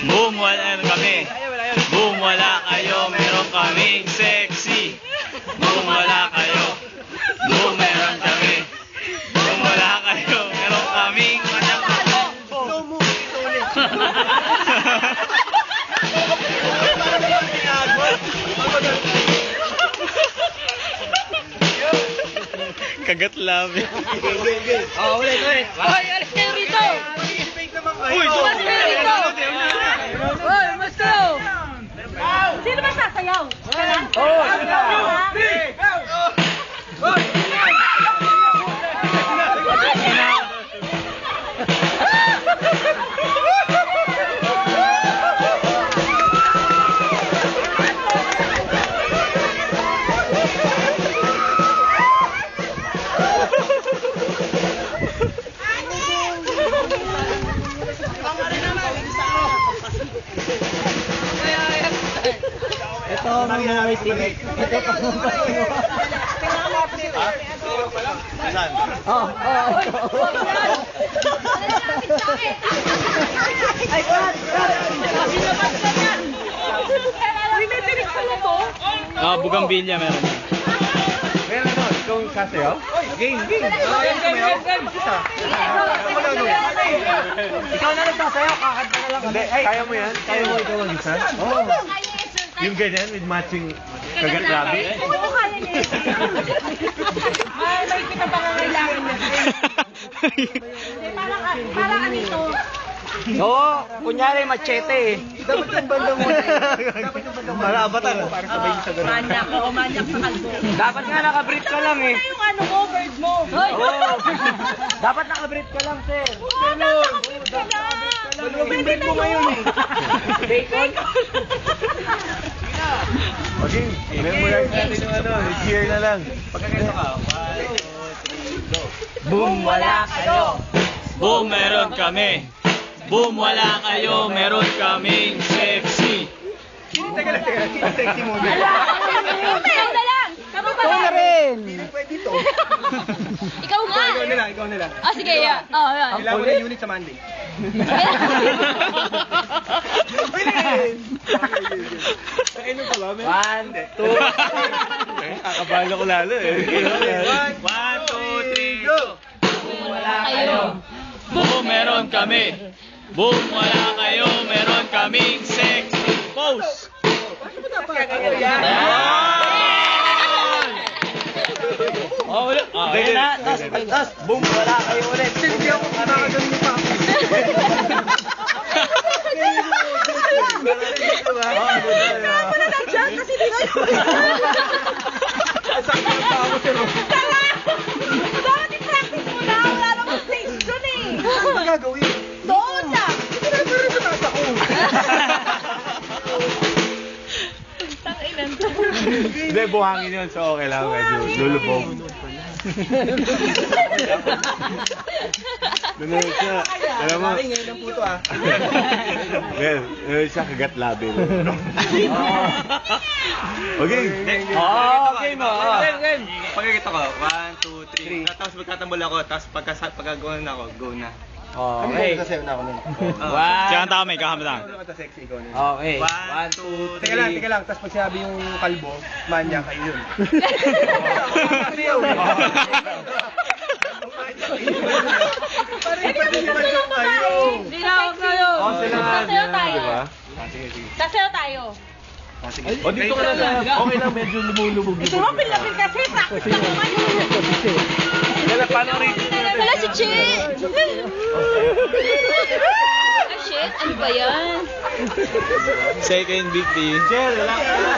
Boom, wala kami. Boom, wala kayo, meron kaming sexy. Boom, wala kayo. Boom, meron kami. Boom, wala kayo, meron kaming kagat labi. Oh, ulit. Hoy, alis kayo rito! Uy, Alis kayo rito! Hoy, mas kayo! Sino ba sasayaw? Ito, mga waiting. Ito pa Saan? Oh. Ay, cut! Uy, may tinig pala to. Bugambilya meron. Meron ano, ikaw yung sasayaw? Game. Ikaw na nagsasayaw, kakanta ka lang. Hindi, kaya mo yan? Kaya mo ikaw mag-isa? Oo. Yung ganyan, with matching kagat labi? Oo, kaya niya. Ay, may kita pa kailangan niya. Parang anito. Oo, kunyari machete eh. Dapat yung bandang mo. Dapat yung bandang mo. Para abatan, para sabay sa gano'n. Manyak sa kalbo. Dapat nga naka-brief ka lang eh. Yung ano mo, bird mo. Hoy! Oo. Dapat naka-brief ka lang, sir. Dalawang break mo ngayon eh. Bacon? Okay, memorize natin yung ano, cheer na lang. Pagkakita ka, 1, 2, 3, go. Boom, wala kayo. Boom, meron kami. Boom, wala kayo, meron kaming sexy. Teka lang. Sexy muna. Ikaw na lang! Kami ba Ikaw na lang? rin. Hindi pwede to. Ikaw nga! Ikaw na lang. Ah, sige, yan. Oh, yan. Kailangan mo ng unit sa Monday. Ano pa ba? 1, 2, Kakabalo ko lalo eh. 1, 2, 3, go. Boom, wala kayo. Boom, meron kami. Boom, wala kayo, meron kaming sexy. Pose! Oh, ulit. Oh, ayan na. Tas, boom, wala kayo ulit. Hindi ako nakagaling yung pako. Dapat i-practice mo na. Wala namang stage dun eh. Ano gagawin? Doon lang. Tanginan to. Hindi, buhangin yun. So okay lang. Medyo lulubog. Nanonood siya. Alam mo? Ngayon ang puto ah. Well, nanonood siya kagat labi. Okay. Okay mo. Pagkakita ko, 1, 2, 3. Tapos magtatambol ako, tapos pagkagawa na ako, go na. Okay. Sasayaw na ako nun. One. Siya kanta kami, kahamatan. Ano ka sexy ikaw nun? Okay. 1, 2, 3. Teka lang. Tapos pag sinabi yung kalbo, manya kayo yun. Hindi na ako kayo. sila nga. Sasayaw tayo. Diba? Sasayaw tayo. O dito ka na lang. Okay lang, medyo lumulubog. Ito mo, pinlapin kasi. Practice lang naman yun. Kaya paano rin? Wala si Che. Ah, shit. Ano ba yan? Second beat, di. Jel, relax na.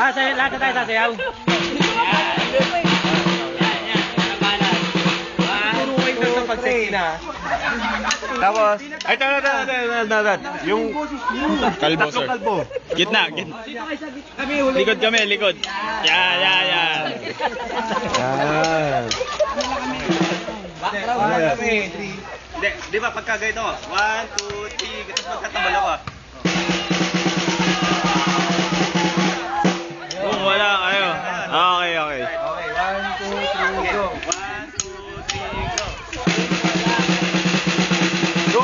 Lahat na tayo sasayaw. Tapos, ay, yung Kalbo, tatlong sir. kalbo. Gitna. Likod kami, likod. Yan. Yan. Hindi, di ba pagka ganito, 1, 2, 3, tapos magkatabal ako. Kung wala kayo. Okay. Okay, 1, 2, 3, go. 1, 2, 3, go. Go!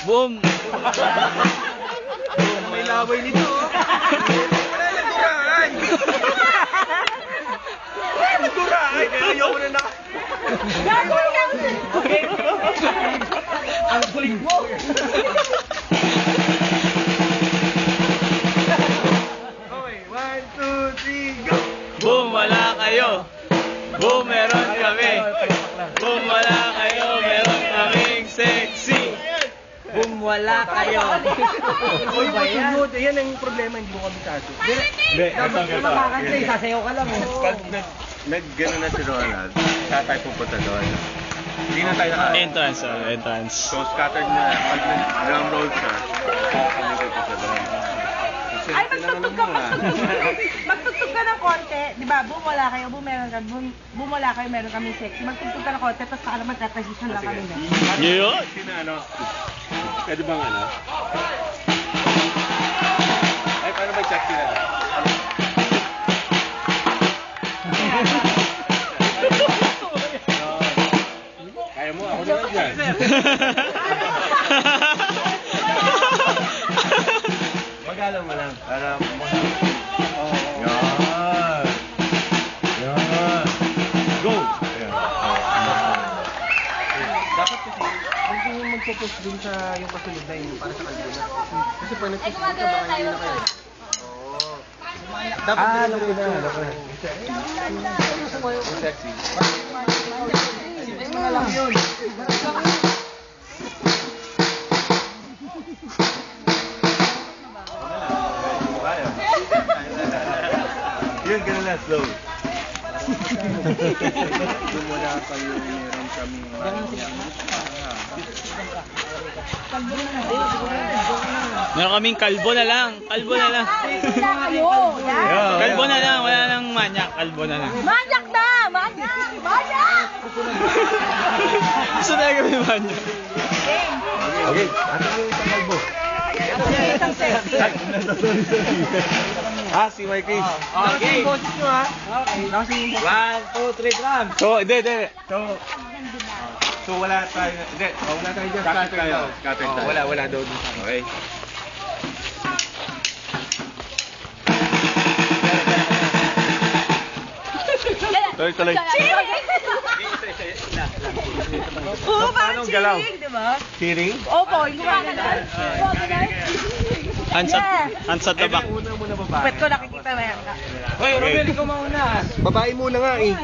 Boom! May laway nito. Wala lang duraan. Duraan, kaya ayoko na na. Ang kulit mo. Okay, 1, 2, 3, go! Boom, wala kayo. Boom, meron kami. Boom, wala kayo. Meron kaming sexy. Boom, wala kayo. Uy, pag-sunod, yan ang problema, hindi mo kami kaso. Hindi, Makakanta, sasayaw ka lang. Pag nag-gano'n na si Ronald, siya tayo pupunta doon. Hindi na tayo Entrance. So, scattered na. Pag nag-drum roll siya, kami pupunta doon. Ay, magtugtog ka pa. Magtugtog ka ng konti. Di ba, boom, wala kayo. Boom, wala kayo. Meron kami sexy. Magtugtog ka ng konti. Tapos saka naman tatransition lang kami. Yun. Sino ano? Pwede bang ano? Ay, paano ba check sila? Kaya mo, ako naman dyan. Magalaw mo lang. Para Yan. Yan. Go! Dapat kasi, huwag yung magpo-push dun sa yung kasunod na yun para sa kalbo na. Kasi pag nag-push dun ka, baka hindi na kayo. Oo. Dapat alam ko na. Sexy. Ano lang yun? Yun, ganun lang, slow. Dumula kayo, meron kami. Meron kaming kalbo na lang. Wala kayo. Yan. Kalbo na lang. Wala nang manyak. Kalbo na lang. Manyak na! Manyak! Gusto na kami manyak. Okay, ano yung isang kalbo? Isang sexy. Si Mikey. Okay. Boses nyo ha. Okay. 1, 2, 3, drum. So, hindi. So, wala tayo. Hindi. Wala tayo dyan. Scatter tayo. Wala daw dun. Okay. Tuloy. Oo, Paano parang galaw? cheering, di ba? Cheering? Opo, hindi ko ganun. Hands at the back. Una muna babae. Pwede ko nakikita na yan ka. Hoy, Romel, ikaw mauna. Babae muna nga eh.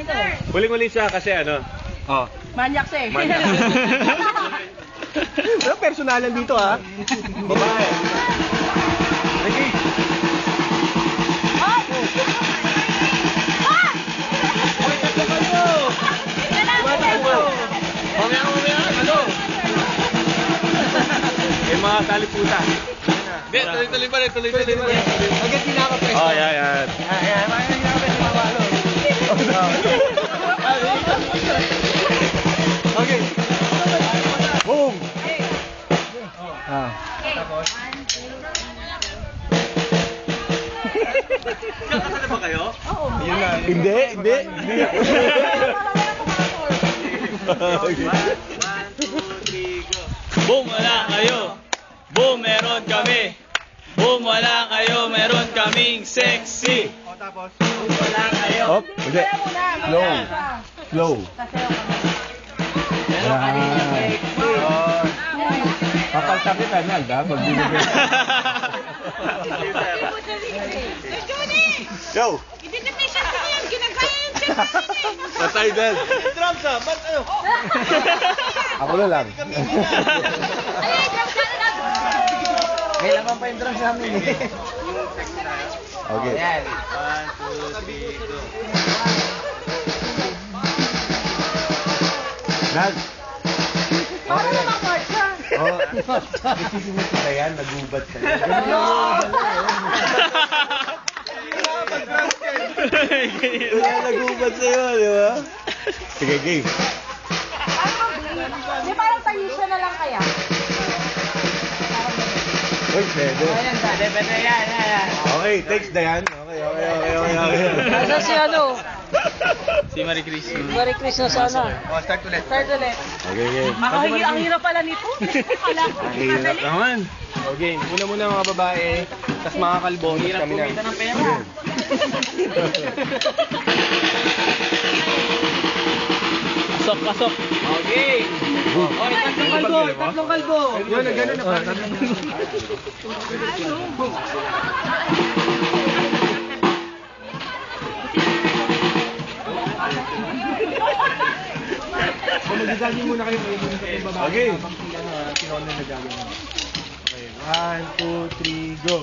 Huling-huli siya kasi ano. Oh. Manyak siya eh. Manyak. Walang personalan dito ha. Babae. Sige. Ano? May mga taliputa. Hindi, tuloy pa rin. Agad pinaka-press. Oh, yan. Ayan, pinaka-press yung mawalo. Okay. Boom! Kakasal ba kayo? Oo. Hindi. Okay. 1, 2, 3, go. Boom, wala kayo. Boom, meron kami. Boom, wala kayo. Meron kaming sexy. O, tapos? Wala kayo. Hop, hindi. Slow. Sasayaw ka na. Papalta kita, Nalda, pag binigay. Go! Idikit na siya sa yan. Ginagaya yung siya. Patay din. Drums ah, ba't ano? Ako na lang. Ay, drums na. May laman pa yung drums namin eh. Okay. Ayan. 1, 2, 3, go. Nag. Para naman marcha. Oh, nagsisimula kita yan, nagubat ka. Kaya nagubat sa'yo, di ba? Sige, game. Di parang tayo siya na lang kaya? Uy, pwede. Pwede yan. Okay, text Dayan. Okay. Nasa si ano? Si Marie Chris. Merry Christmas sana. Oh, start ulit. Start ulit. Okay, game. Ang hirap pala nito. Wala ko. Hirap naman. Okay, muna mga babae, tapos mga kalbo, tapos kami na. ng pera. Pasok. Okay. Tatlong kalbo. Yun, gano'n na pa. So, mag-jogging muna kayo kayo muna sa babae. Okay. Habang si Ronald nag-jogging. Okay, 1, 2, 3, go.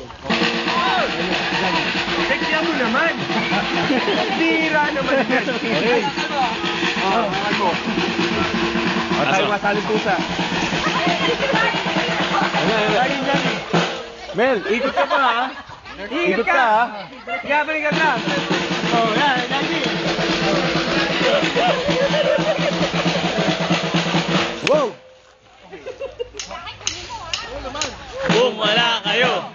Tekya mo naman! Tira naman yan! Okay. Oh, kalbo. O, tayo masaling pusa. Jogging. Mel, ikot ka pa ha? Ikot ka ha? Kaya balikan na! Oh, yan, jogging! Wow! Boom, wala kayo.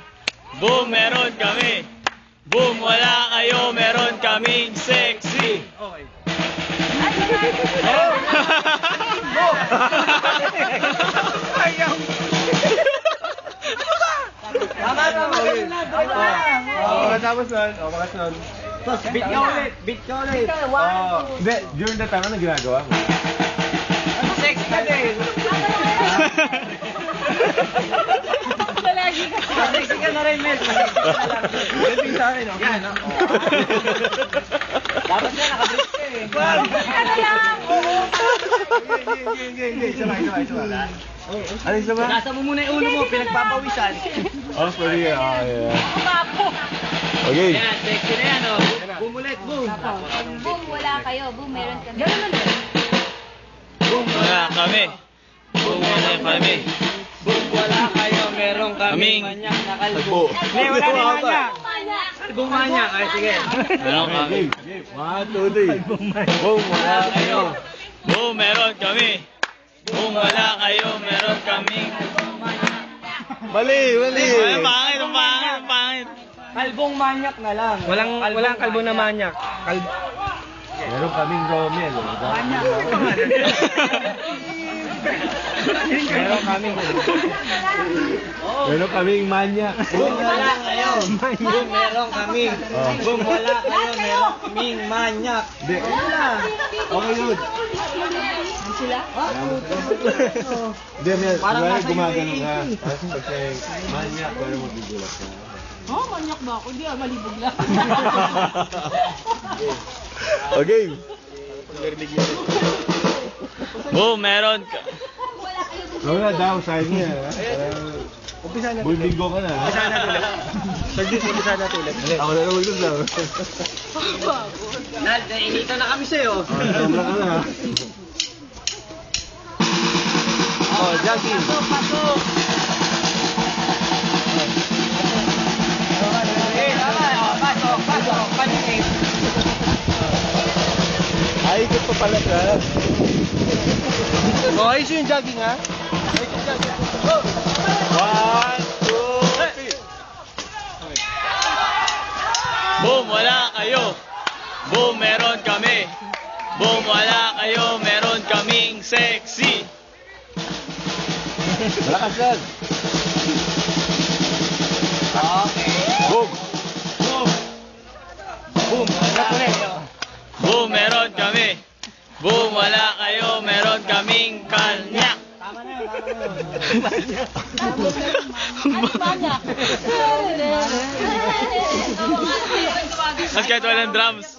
Boom, meron kami. Boom, wala kayo. Meron kaming sexy. Okay. Tama. Tapos nun. Bakas nun. Beat ka ulit. Hindi, during the time, ano ginagawa mo? Sexy ka din. Palagi ka. Sexy ka na rin, Mel. Dating sa akin, okay? Yan, Dapat na, nakabrief ka eh. Ka na lang. Oo. Sabay. Ano isa ba? Nasa mo muna yung ulo mo, pinagpapawisan. Oh, sorry. Yeah. Papo. Okay. Yan, sexy na yan, oh. Boom ulit, boom. Boom, wala kayo. Boom, meron kami. Ganun lang. Boom, wala kami. Boom, wala kami. Boom, wala kayo, meron Kaming manyak na kalbo. Kalbo. Hindi, wala din manyak. Kalbong manyak, ay sige. Meron kami. Game. 1, 2, 3. Boom, wala kayo. Boom, meron kami. Boom, wala kayo. Meron kaming... Mali. Ay, pangit. Kalbong manyak na lang. Walang kalbo na manyak. Meron kaming Romel. Meron kaming manyak. Boom, wala kayo. Boom, meron kami. Oh. Boom, wala kayo, meron kaming manyak. Hindi. Okay, good. Hindi, Mel. Parang Wala nasa gumagano UAE. ka. Tapos pagka manyak, wala magugulat ka. Oh, manyak ba ako? Hindi, malibog lang. Okay. Boom, meron ka. Wala daw, side niya. Umpisa na. Bulbigo ka na. Umpisa na ulit. Saglit, umpisa na ulit. Ako na naman gusto. Nal, nainita na kami sa'yo. Sobra ka na. Oh, jogging. Pasok. Ay, ikot pa pala ka. Okay, so yung jogging ha? 1, 2, 3. Boom, wala kayo. Boom, meron kami. Boom, wala kayo. Meron kaming sexy. Malakas yan. Okay. Boom. Boom, wala kayo. Boom, meron kami. Boom, wala kayo. Meron kaming kanyak. Tama na yun. Manyak. At kahit walang drums.